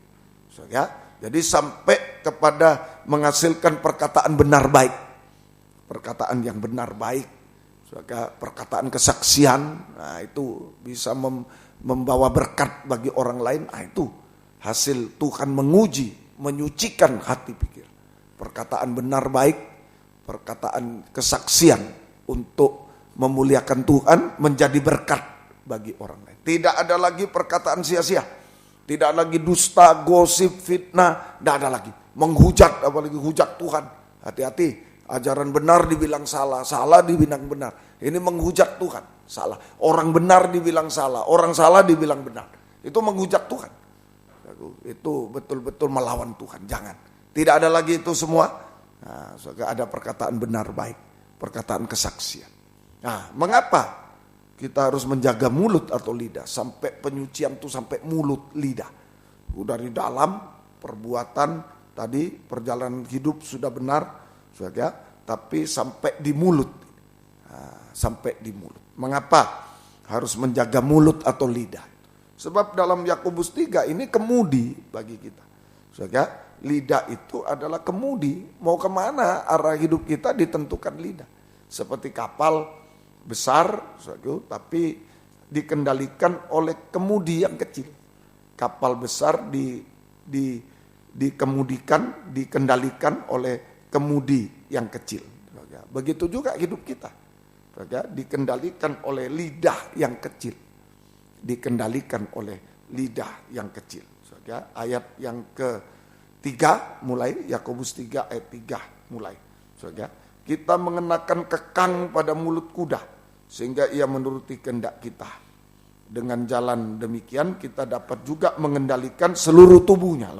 Jadi sampai kepada menghasilkan perkataan benar baik. Perkataan yang benar baik. Perkataan kesaksian, nah itu bisa membawa berkat bagi orang lain. Nah itu hasil Tuhan menguji, menyucikan hati pikir. Perkataan benar baik, perkataan kesaksian untuk memuliakan Tuhan, menjadi berkat bagi orang lain. Tidak ada lagi perkataan sia-sia, tidak lagi dusta, gosip, fitnah, tidak ada lagi. Menghujat, apalagi hujat Tuhan. Hati-hati. Ajaran benar dibilang salah, salah dibilang benar. Ini menghujat Tuhan, salah. Orang benar dibilang salah, orang salah dibilang benar. Itu menghujat Tuhan. Itu betul-betul melawan Tuhan. Jangan. Tidak ada lagi itu semua. Nah, ada perkataan benar baik, perkataan kesaksian. Nah, mengapa kita harus menjaga mulut atau lidah? Sampai penyucian itu sampai mulut, lidah. Dari dalam perbuatan tadi, perjalanan hidup sudah benar. Tapi sampai di mulut. Sampai di mulut. Mengapa harus menjaga mulut atau lidah? Sebab dalam Yakobus 3 ini kemudi bagi kita. Lidah itu adalah kemudi. Mau kemana arah hidup kita ditentukan lidah. Seperti kapal besar, tapi dikendalikan oleh kemudi yang kecil. Kapal besar dikendalikan oleh kemudi yang kecil. Begitu juga hidup kita. Dikendalikan oleh lidah yang kecil. Dikendalikan oleh lidah yang kecil. Ayat yang ke-3 mulai, Yakobus 3 ayat 3 mulai. Kita mengenakan kekang pada mulut kuda sehingga ia menuruti kehendak kita. Dengan jalan demikian kita dapat juga mengendalikan seluruh tubuhnya.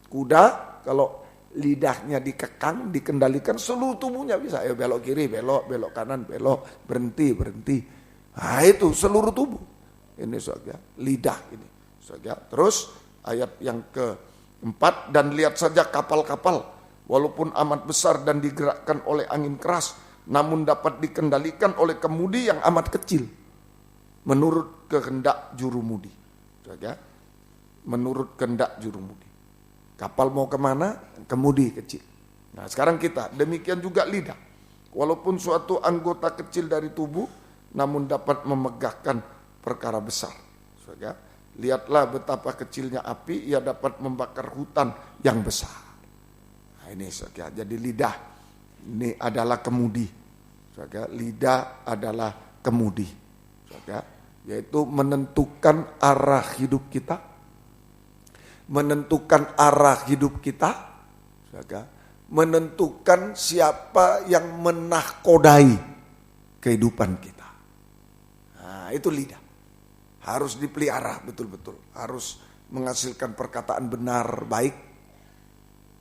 Kuda kalau lidahnya dikekang, dikendalikan, seluruh tubuhnya bisa. Ya belok kiri, belok kanan, belok, berhenti. Nah itu seluruh tubuh. Ini lidah ini. Terus ayat yang ke-4, dan lihat saja kapal-kapal walaupun amat besar dan digerakkan oleh angin keras, namun dapat dikendalikan oleh kemudi yang amat kecil menurut kehendak jurumudi. Menurut kehendak jurumudi. Kapal mau kemana? Kemudi kecil. Nah sekarang kita, demikian juga lidah. Walaupun suatu anggota kecil dari tubuh, namun dapat memegahkan perkara besar. Lihatlah betapa kecilnya api, ia dapat membakar hutan yang besar. Nah ini jadi lidah ini adalah kemudi. Lidah adalah kemudi. Yaitu menentukan arah hidup kita. Menentukan arah hidup kita. Menentukan siapa yang menahkodai kehidupan kita. Nah itu lidah. Harus dipelihara betul-betul. Harus menghasilkan perkataan benar baik.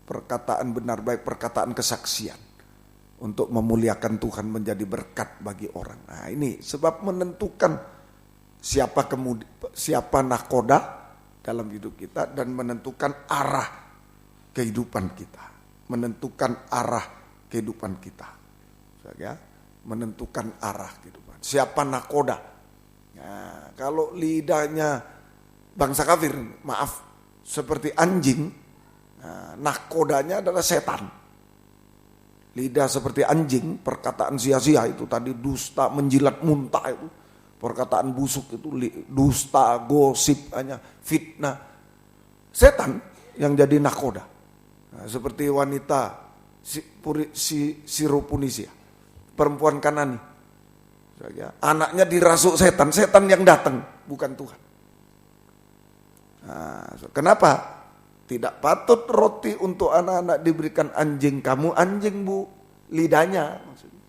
Perkataan benar baik, perkataan kesaksian. Untuk memuliakan Tuhan, menjadi berkat bagi orang. Nah ini sebab menentukan siapa nahkoda dalam hidup kita. Dan menentukan arah kehidupan kita. Menentukan arah kehidupan kita. Menentukan arah kehidupan. Siapa nahkoda? Nah, kalau lidahnya bangsa kafir, maaf, seperti anjing, nahkodanya adalah setan. Lidah seperti anjing, perkataan sia-sia itu tadi, dusta, menjilat, muntah itu, perkataan busuk itu, dusta, gosip, hanya fitnah. Setan yang jadi nahkoda. Nah, seperti wanita Siropunisia, perempuan Kanani. Anaknya dirasuk setan, setan yang datang, bukan Tuhan. Nah, kenapa? Tidak patut roti untuk anak-anak diberikan anjing. Kamu anjing bu, lidahnya. Maksudnya.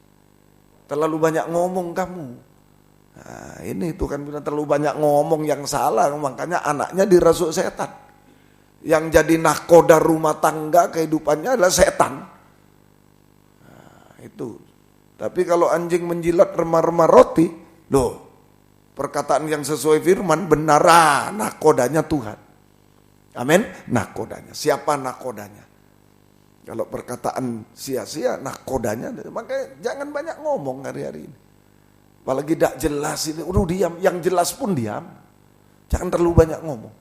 Terlalu banyak ngomong kamu. Nah, ini Tuhan bilang terlalu banyak ngomong yang salah, makanya anaknya dirasuk setan. Yang jadi nahkoda rumah tangga kehidupannya adalah setan. Nah, itu. Tapi kalau anjing menjilat remah-remah roti, perkataan yang sesuai firman benar, nahkodanya Tuhan. Amin. Nahkodanya. Siapa nahkodanya? Kalau perkataan sia-sia, nahkodanya. Makanya jangan banyak ngomong hari-hari ini. Apalagi tidak jelas ini. Diam. Yang jelas pun diam. Jangan terlalu banyak ngomong.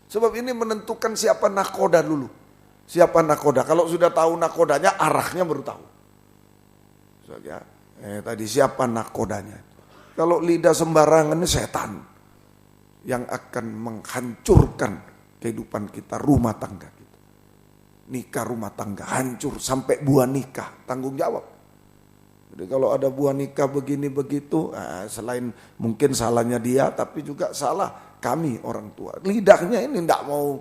Sebab ini menentukan siapa nahkoda dulu. Siapa nahkoda. Kalau sudah tahu nahkodanya, arahnya baru tahu. Tadi siapa nahkodanya? Kalau lidah sembarangan ini setan yang akan menghancurkan kehidupan kita, rumah tangga kita. Nikah rumah tangga hancur sampai buah nikah, tanggung jawab. Jadi kalau ada buah nikah begini begitu, selain mungkin salahnya dia, tapi juga salah kami orang tua. Lidahnya ini tidak mau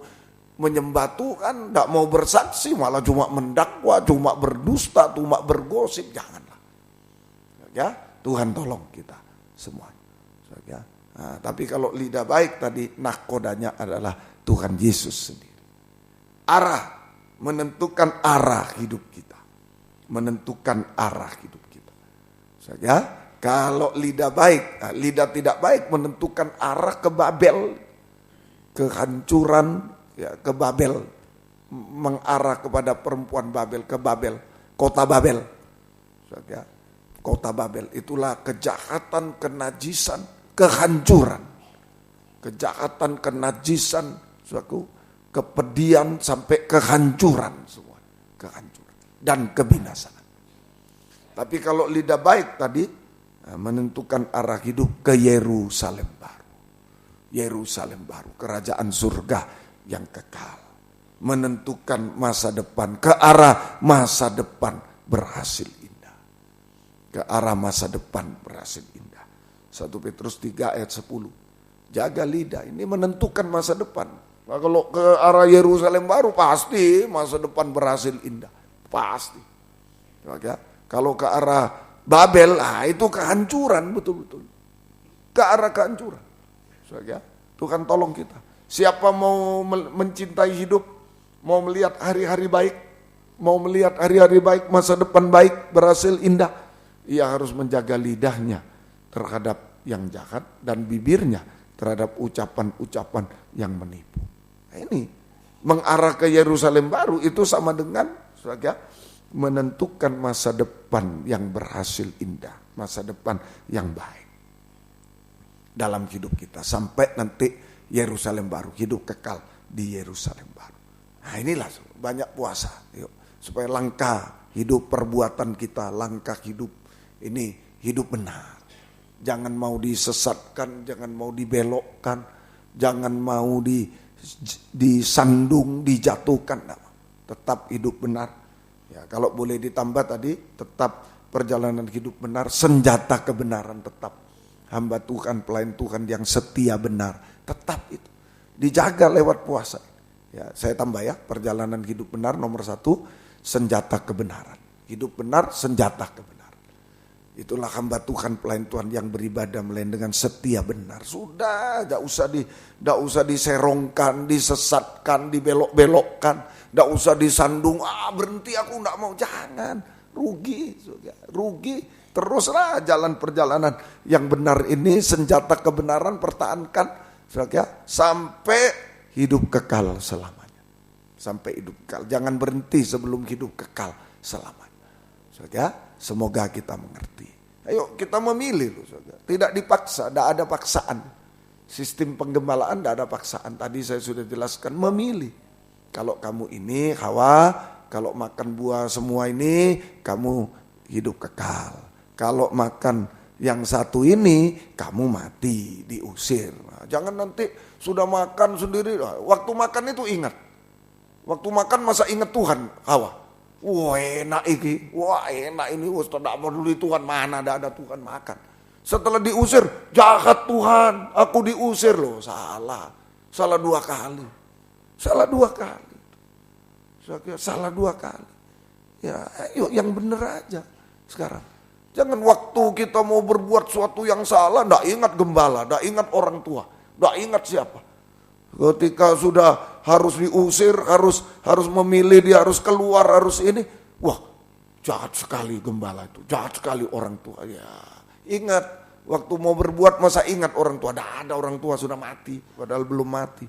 menyembah Tuhan, tidak mau bersaksi, malah cuma mendakwa, cuma berdusta, cuma bergosip, janganlah. Ya, Tuhan tolong kita semua. Nah, tapi kalau lidah baik tadi, nahkodanya adalah Tuhan Yesus sendiri. Arah, menentukan arah hidup kita. Menentukan arah hidup kita. Kalau lidah baik, lidah tidak baik menentukan arah ke Babel. Kehancuran, ya, ke Babel. Mengarah kepada perempuan Babel, ke Babel. Kota Babel. Kota Babel, itulah kejahatan, kenajisan, kehancuran. Kejahatan, kenajisan, kepedihan sampai kehancuran semua. Kehancuran dan kebinasaan. Tapi kalau lidah baik tadi menentukan arah hidup ke Yerusalem baru. Yerusalem baru, kerajaan surga yang kekal. Menentukan masa depan, ke arah masa depan berhasil. Ke arah masa depan berhasil indah. 1 Petrus 3 ayat 10. Jaga lidah, ini menentukan masa depan. Nah, kalau ke arah Yerusalem baru pasti masa depan berhasil indah. Pasti. Ya. Kalau ke arah Babel, itu kehancuran betul-betul. Ke arah kehancuran. Ya. Tuhan tolong kita. Siapa mau mencintai hidup, mau melihat hari-hari baik, mau melihat hari-hari baik, masa depan baik, berhasil indah, ia harus menjaga lidahnya terhadap yang jahat dan bibirnya terhadap ucapan-ucapan yang menipu. Nah, ini mengarah ke Yerusalem baru itu sama dengan menentukan masa depan yang berhasil indah, masa depan yang baik dalam hidup kita sampai nanti Yerusalem baru, hidup kekal di Yerusalem baru. Nah, inilah banyak puasa, yuk, supaya langkah hidup perbuatan kita, langkah hidup ini hidup benar. Jangan mau disesatkan, jangan mau dibelokkan, jangan mau disandung, dijatuhkan. Tetap hidup benar. Ya, kalau boleh ditambah tadi, tetap perjalanan hidup benar, senjata kebenaran tetap. Hamba Tuhan, pelayan Tuhan yang setia benar, tetap itu. Dijaga lewat puasa. Ya, saya tambah ya, perjalanan hidup benar nomor 1, senjata kebenaran. Hidup benar, senjata kebenaran. Itulah hamba Tuhan, pelayan Tuhan yang beribadah melayan dengan setia benar. Sudah, tidak usah diserongkan, disesatkan, dibelok-belokkan, tidak usah disandung. Berhenti aku tidak mau, jangan. Rugi. Teruslah jalan perjalanan yang benar ini, senjata kebenaran pertahankan sampai hidup kekal selamanya. Sampai hidup kekal. Jangan berhenti sebelum hidup kekal selamanya. Semoga kita mengerti. Ayo kita memilih loh, saudara. Tidak dipaksa, tidak ada paksaan. Sistem penggembalaan tidak ada paksaan. Tadi saya sudah jelaskan, memilih. Kalau kamu ini Hawa, kalau makan buah semua ini kamu hidup kekal. Kalau makan yang satu ini kamu mati, diusir. Nah, jangan nanti sudah makan sendiri. Waktu makan itu ingat. Waktu makan masa ingat Tuhan, Hawa. Wah enak ini, tidak peduli Tuhan, mana ada Tuhan makan. Setelah diusir, jahat Tuhan, aku diusir loh, salah 2 kali. Salah 2 kali. Ya, ayo yang bener aja sekarang. Jangan waktu kita mau berbuat sesuatu yang salah, tidak ingat gembala, tidak ingat orang tua, tidak ingat siapa. Ketika sudah harus diusir, harus memilih, dia harus keluar, harus ini. Wah, jahat sekali gembala itu, jahat sekali orang tua. Ya, ingat, waktu mau berbuat masa ingat orang tua. Ada orang tua sudah mati, padahal belum mati.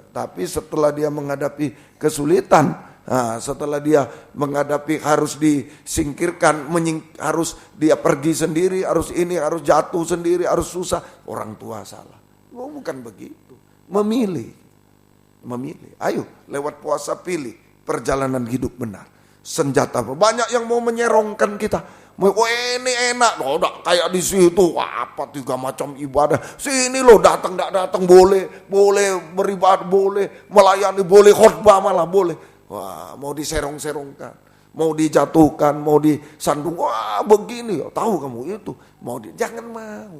Tapi setelah dia menghadapi kesulitan, setelah dia menghadapi harus disingkirkan, harus dia pergi sendiri, harus ini, harus jatuh sendiri, harus susah. Orang tua salah. Bukan begitu. Memilih. Ayo lewat puasa pilih perjalanan hidup benar. Senjata. Banyak yang mau menyerongkan kita. Ini enak loh, kayak di situ apa 3 macam ibadah. Sini loh datang boleh beribadah, boleh melayani, boleh khotbah malah boleh. Wah, mau diserong-serongkan, mau dijatuhkan, mau disandung. Wah, begini. Tahu kamu itu. Jangan mau.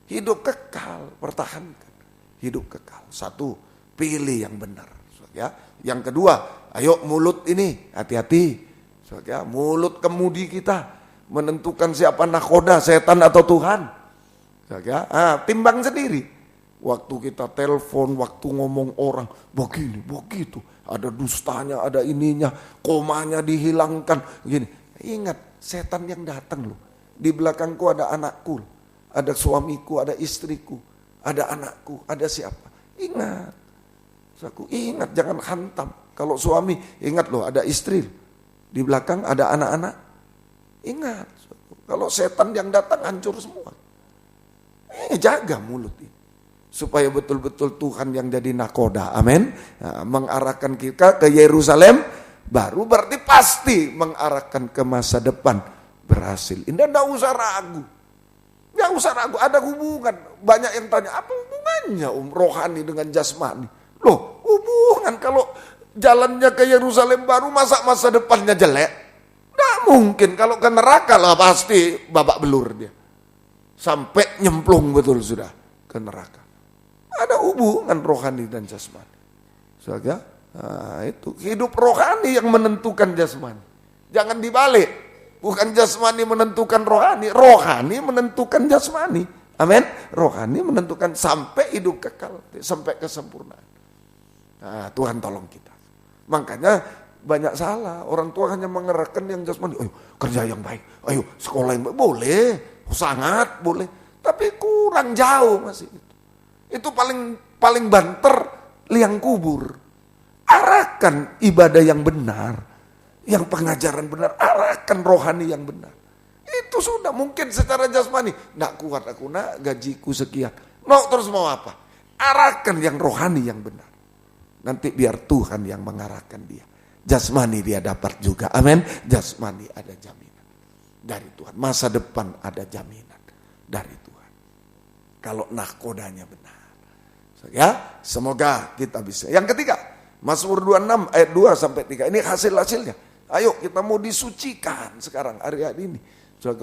Hidup kekal, pertahankan. Hidup kekal. 1, pilih yang benar. Ya. Yang kedua, ayo mulut ini, hati-hati. Ya. Mulut kemudi kita menentukan siapa nakhoda, setan atau Tuhan. Ya. Timbang sendiri. Waktu kita telepon, waktu ngomong orang, begini, begitu. Ada dustanya, ada ininya, komanya dihilangkan. Begini. Ingat, setan yang datang loh. Di belakangku ada anakku. Ada suamiku, ada istriku, ada anakku, ada siapa. Ingat. Ingat, jangan hantam. Kalau suami, ingat loh ada istri. Di belakang ada anak-anak. Ingat. Kalau setan yang datang hancur semua. Jaga mulut ini. Supaya betul-betul Tuhan yang jadi nakoda. Amin. Nah, mengarahkan kita ke Yerusalem baru berarti pasti mengarahkan ke masa depan berhasil. Indah, tidak usah ragu. Gak usah ragu, ada hubungan. Banyak yang tanya, apa hubungannya rohani dengan jasmani? Loh, hubungan kalau jalannya ke Yerusalem baru masa depannya jelek. Nggak mungkin, kalau ke neraka lah pasti babak belur dia. Sampai nyemplung betul sudah ke neraka. Ada hubungan rohani dan jasmani. Saudara, itu hidup rohani yang menentukan jasmani. Jangan dibalik. Bukan jasmani menentukan rohani, rohani menentukan jasmani. Amin. Rohani menentukan sampai hidup kekal, sampai kesempurnaan. Nah, Tuhan tolong kita. Makanya banyak salah. Orang tua hanya mengerahkan yang jasmani. Ayo kerja yang baik, ayo sekolah yang baik. Boleh, sangat boleh. Tapi kurang jauh masih itu. Itu paling banter liang kubur. Arahkan ibadah yang benar, yang pengajaran benar, arahkan rohani yang benar. Itu sudah mungkin secara jasmani. Nggak kuat aku, gajiku sekian. Terus mau apa? Arahkan yang rohani yang benar. Nanti biar Tuhan yang mengarahkan dia. Jasmani dia dapat juga. Amin. Jasmani ada jaminan dari Tuhan. Masa depan ada jaminan dari Tuhan. Kalau nahkodanya benar. Ya, semoga kita bisa. Yang ketiga, Mazmur 26 ayat 2 sampai 3. Ini hasil-hasilnya. Ayo kita mau disucikan sekarang hari ini.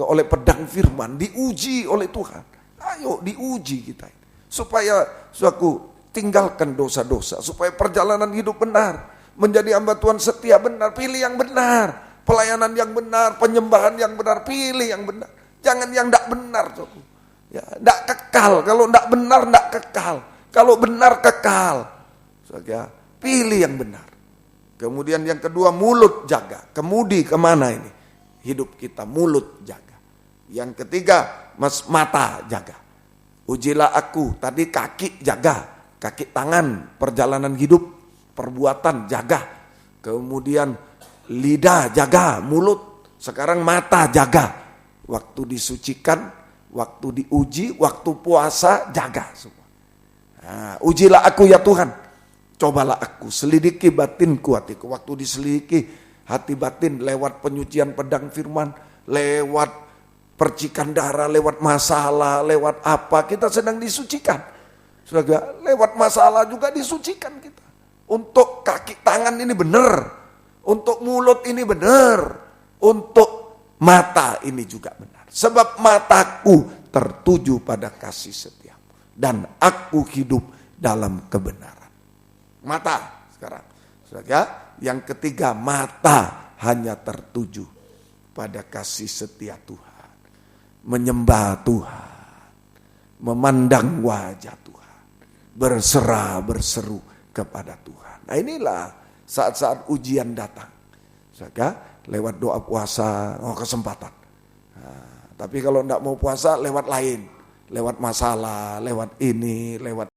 Oleh pedang firman, diuji oleh Tuhan. Ayo diuji kita. Supaya suatu tinggalkan dosa-dosa. Supaya perjalanan hidup benar. Menjadi hamba Tuhan setia benar. Pilih yang benar. Pelayanan yang benar. Penyembahan yang benar. Pilih yang benar. Jangan yang tidak benar. Ya, tidak kekal. Kalau tidak benar, tidak kekal. Kalau benar kekal. Pilih yang benar. Kemudian yang kedua, mulut jaga. Kemudi kemana ini? Hidup kita mulut jaga. Yang ketiga, mata jaga. Ujilah aku. Tadi kaki jaga. Kaki tangan, perjalanan hidup, perbuatan jaga. Kemudian lidah jaga, mulut. Sekarang mata jaga. Waktu disucikan, waktu diuji, waktu puasa jaga semua. Nah, ujilah aku ya Tuhan. Cobalah aku, selidiki batinku hatiku. Waktu diselidiki hati batin lewat penyucian pedang firman, lewat percikan darah, lewat masalah, lewat apa, kita sedang disucikan. Saudara, lewat masalah juga disucikan kita. Untuk kaki tangan ini benar, untuk mulut ini benar, untuk mata ini juga benar. Sebab mataku tertuju pada kasih setia. Dan aku hidup dalam kebenaran. Mata sekarang. Saudara, yang ketiga, mata hanya tertuju pada kasih setia Tuhan. Menyembah Tuhan. Memandang wajah Tuhan. Berserah, berseru kepada Tuhan. Nah inilah saat-saat ujian datang. Saudara, lewat doa puasa, kesempatan. Nah, tapi kalau tidak mau puasa, lewat lain. Lewat masalah, lewat ini, lewat